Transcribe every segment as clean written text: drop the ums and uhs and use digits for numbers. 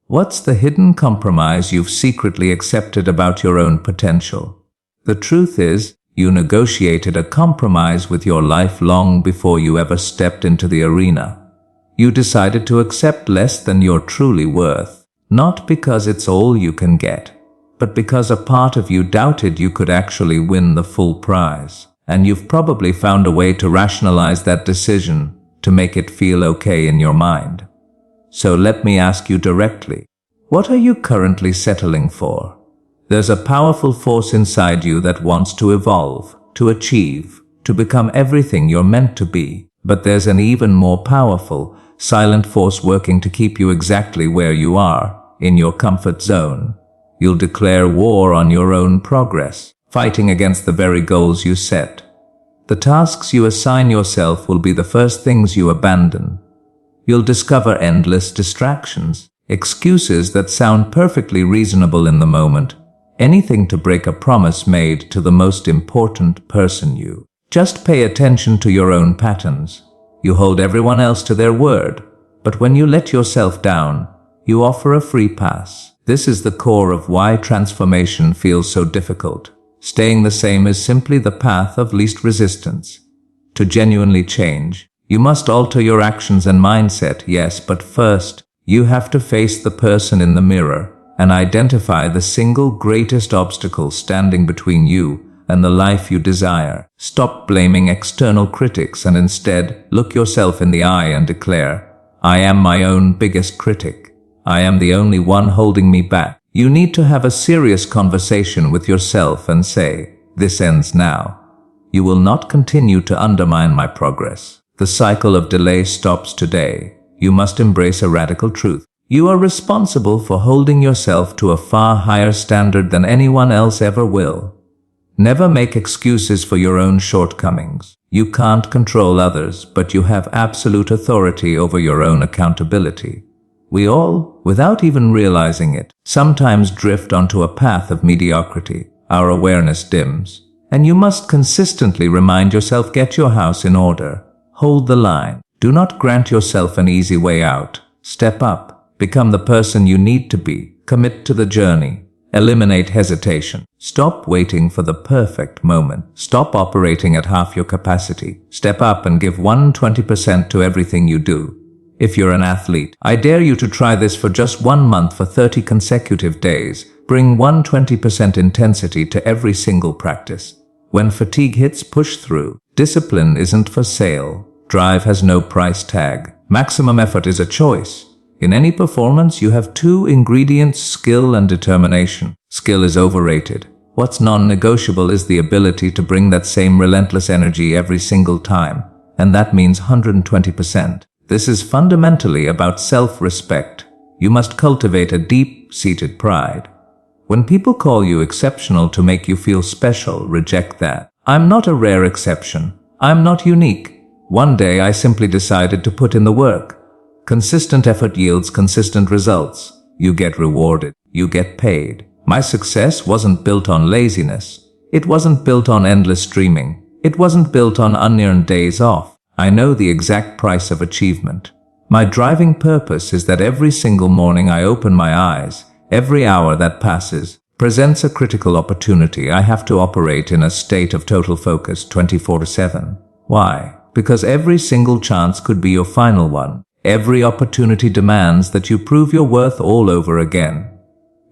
What's the hidden compromise you've secretly accepted about your own potential? The truth is, you negotiated a compromise with your life long before you ever stepped into the arena. You decided to accept less than you're truly worth, not because it's all you can get, but because a part of you doubted you could actually win the full prize. And you've probably found a way to rationalize that decision, to make it feel okay in your mind. So let me ask you directly, what are you currently settling for? There's a powerful force inside you that wants to evolve, to achieve, to become everything you're meant to be. But there's an even more powerful, silent force working to keep you exactly where you are, in your comfort zone. You'll declare war on your own progress, fighting against the very goals you set. The tasks you assign yourself will be the first things you abandon. You'll discover endless distractions, excuses that sound perfectly reasonable in the moment, anything to break a promise made to the most important person you. Just pay attention to your own patterns. You hold everyone else to their word, but when you let yourself down, you offer a free pass. This is the core of why transformation feels so difficult. Staying the same is simply the path of least resistance. To genuinely change, you must alter your actions and mindset, yes, but first, you have to face the person in the mirror and identify the single greatest obstacle standing between you and the life you desire. Stop blaming external critics and instead look yourself in the eye and declare, I am my own biggest critic. I am the only one holding me back. You need to have a serious conversation with yourself and say, this ends now. You will not continue to undermine my progress. The cycle of delay stops today. You must embrace a radical truth. You are responsible for holding yourself to a far higher standard than anyone else ever will. Never make excuses for your own shortcomings. You can't control others, but you have absolute authority over your own accountability. We all, without even realizing it, sometimes drift onto a path of mediocrity. Our awareness dims, and you must consistently remind yourself, get your house in order. Hold the line. Do not grant yourself an easy way out. Step up. Become the person you need to be. Commit to the journey. Eliminate hesitation. Stop waiting for the perfect moment. Stop operating at half your capacity. Step up and give 120% to everything you do. If you're an athlete, I dare you to try this for just 1 month for 30 consecutive days. Bring 120% intensity to every single practice. When fatigue hits, push through. Discipline isn't for sale. Drive has no price tag. Maximum effort is a choice. In any performance, you have 2 ingredients: skill and determination. Skill is overrated. What's non-negotiable is the ability to bring that same relentless energy every single time, and that means 120%. This is fundamentally about self-respect. You must cultivate a deep-seated pride. When people call you exceptional to make you feel special, reject that. I'm not a rare exception. I'm not unique. One day I simply decided to put in the work. Consistent effort yields consistent results. You get rewarded. You get paid. My success wasn't built on laziness. It wasn't built on endless streaming. It wasn't built on unearned days off. I know the exact price of achievement. My driving purpose is that every single morning I open my eyes, every hour that passes presents a critical opportunity. I have to operate in a state of total focus 24/7. Why? Because every single chance could be your final one. Every opportunity demands that you prove your worth all over again.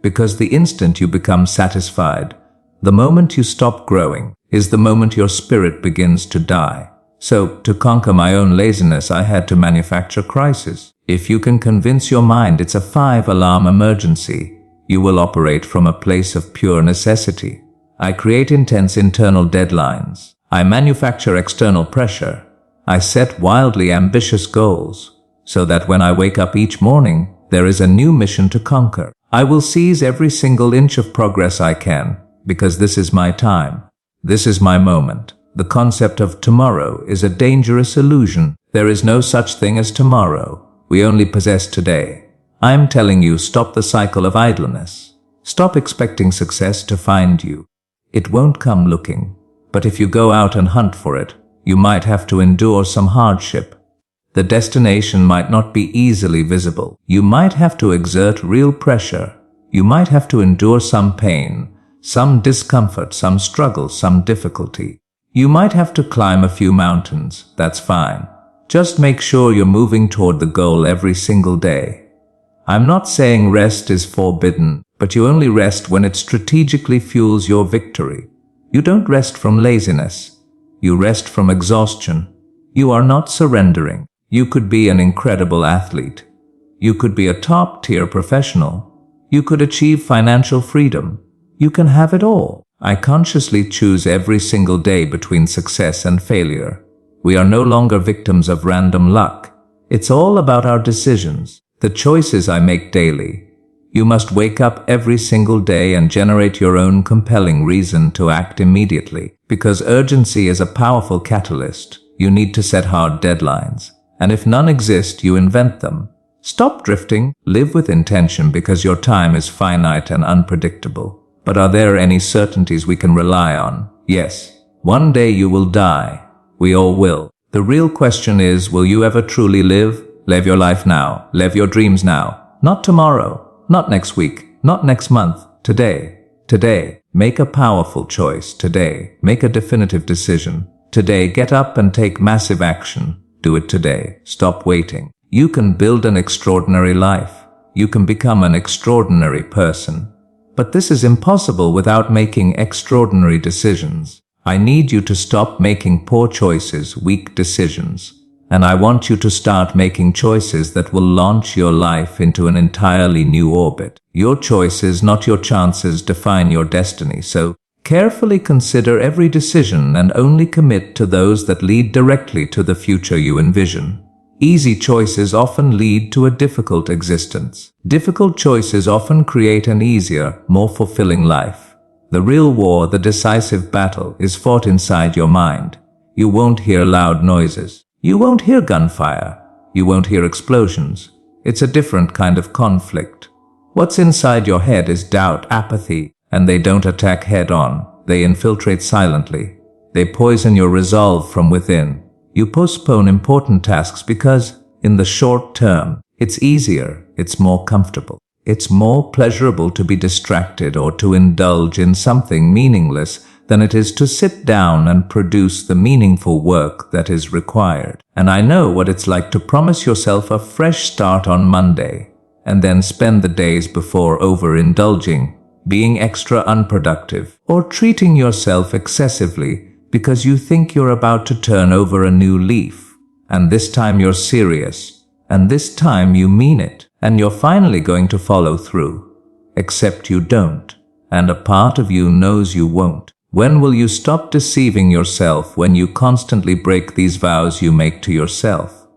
Because the instant you become satisfied, the moment you stop growing, is the moment your spirit begins to die. So, to conquer my own laziness, I had to manufacture crisis. If you can convince your mind it's a 5-alarm emergency, you will operate from a place of pure necessity. I create intense internal deadlines. I manufacture external pressure. I set wildly ambitious goals, so that when I wake up each morning, there is a new mission to conquer. I will seize every single inch of progress I can, because this is my time. This is my moment. The concept of tomorrow is a dangerous illusion. There is no such thing as tomorrow. We only possess today. I'm telling you, stop the cycle of idleness. Stop expecting success to find you. It won't come looking. But if you go out and hunt for it, you might have to endure some hardship. The destination might not be easily visible. You might have to exert real pressure. You might have to endure some pain, some discomfort, some struggle, some difficulty. You might have to climb a few mountains. That's fine. Just make sure you're moving toward the goal every single day. I'm not saying rest is forbidden, but you only rest when it strategically fuels your victory. You don't rest from laziness. You rest from exhaustion. You are not surrendering. You could be an incredible athlete. You could be a top-tier professional. You could achieve financial freedom. You can have it all. I consciously choose every single day between success and failure. We are no longer victims of random luck. It's all about our decisions, the choices I make daily. You must wake up every single day and generate your own compelling reason to act immediately, because urgency is a powerful catalyst. You need to set hard deadlines, and if none exist, you invent them. Stop drifting, live with intention, because your time is finite and unpredictable. But are there any certainties we can rely on? Yes. One day you will die. We all will. The real question is, will you ever truly live? Live your life now. Live your dreams now. Not tomorrow. Not next week. Not next month. Today. Today. Make a powerful choice. Today. Make a definitive decision. Today. Get up and take massive action. Do it today. Stop waiting. You can build an extraordinary life. You can become an extraordinary person. But this is impossible without making extraordinary decisions. I need you to stop making poor choices, weak decisions. And I want you to start making choices that will launch your life into an entirely new orbit. Your choices, not your chances, define your destiny. So carefully consider every decision and only commit to those that lead directly to the future you envision. Easy choices often lead to a difficult existence. Difficult choices often create an easier, more fulfilling life. The real war, the decisive battle, is fought inside your mind. You won't hear loud noises. You won't hear gunfire. You won't hear explosions. It's a different kind of conflict. What's inside your head is doubt, apathy, and they don't attack head-on. They infiltrate silently. They poison your resolve from within. You postpone important tasks because, in the short term, it's easier, it's more comfortable. It's more pleasurable to be distracted or to indulge in something meaningless than it is to sit down and produce the meaningful work that is required. And I know what it's like to promise yourself a fresh start on Monday, and then spend the days before overindulging, being extra unproductive, or treating yourself excessively because you think you're about to turn over a new leaf. And this time you're serious, and this time you mean it. And you're finally going to follow through. Except you don't. And a part of you knows you won't. When will you stop deceiving yourself when you constantly break these vows you make to yourself?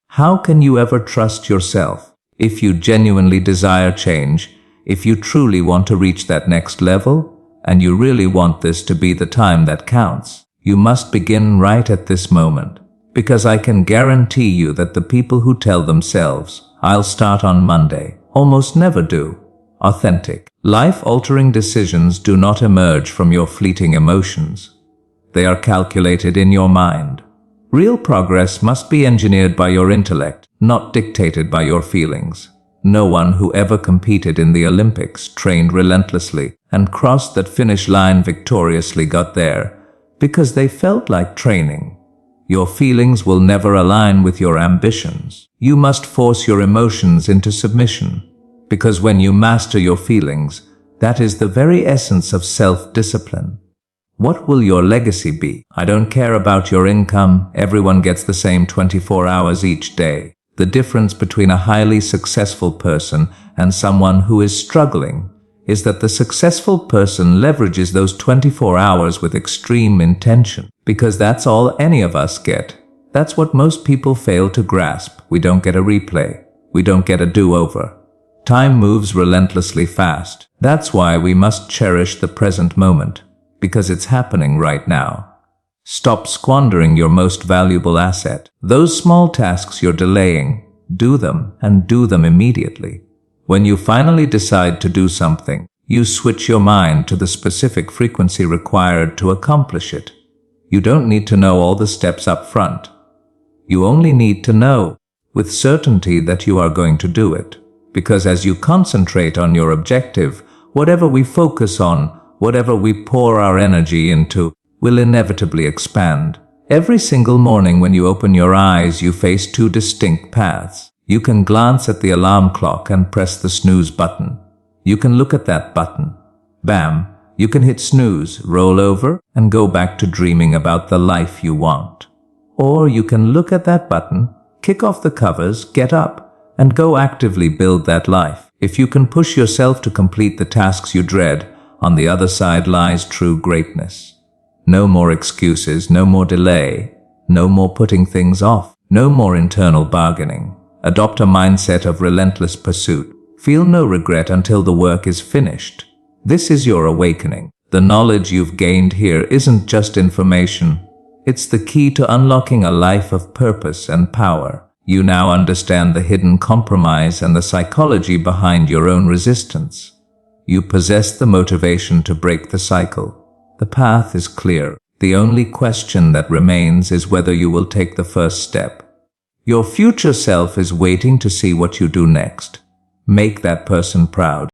How can you ever trust yourself? If you genuinely desire change, if you truly want to reach that next level, and you really want this to be the time that counts, you must begin right at this moment. Because I can guarantee you that the people who tell themselves, I'll start on Monday, almost never do. Authentic, life-altering decisions do not emerge from your fleeting emotions. They are calculated in your mind. Real progress must be engineered by your intellect, not dictated by your feelings. No one who ever competed in the Olympics trained relentlessly and crossed that finish line victoriously got there because they felt like training. Your feelings will never align with your ambitions. You must force your emotions into submission, because when you master your feelings, that is the very essence of self-discipline. What will your legacy be? I don't care about your income. Everyone gets the same 24 hours each day. The difference between a highly successful person and someone who is struggling is that the successful person leverages those 24 hours with extreme intention, because that's all any of us get. That's what most people fail to grasp. We don't get a replay. We don't get a do-over. Time moves relentlessly fast. That's why we must cherish the present moment, because it's happening right now. Stop squandering your most valuable asset. Those small tasks you're delaying, do them, and do them immediately. When you finally decide to do something, you switch your mind to the specific frequency required to accomplish it. You don't need to know all the steps up front. You only need to know with certainty that you are going to do it. Because as you concentrate on your objective, whatever we focus on, whatever we pour our energy into, will inevitably expand. Every single morning when you open your eyes, you face two distinct paths. You can glance at the alarm clock and press the snooze button. You can look at that button. Bam! You can hit snooze, roll over, and go back to dreaming about the life you want. Or you can look at that button, kick off the covers, get up, and go actively build that life. If you can push yourself to complete the tasks you dread, on the other side lies true greatness. No more excuses, no more delay, no more putting things off, no more internal bargaining. Adopt a mindset of relentless pursuit. Feel no regret until the work is finished. This is your awakening. The knowledge you've gained here isn't just information. It's the key to unlocking a life of purpose and power. You now understand the hidden compromise and the psychology behind your own resistance. You possess the motivation to break the cycle. The path is clear. The only question that remains is whether you will take the first step. Your future self is waiting to see what you do next. Make that person proud.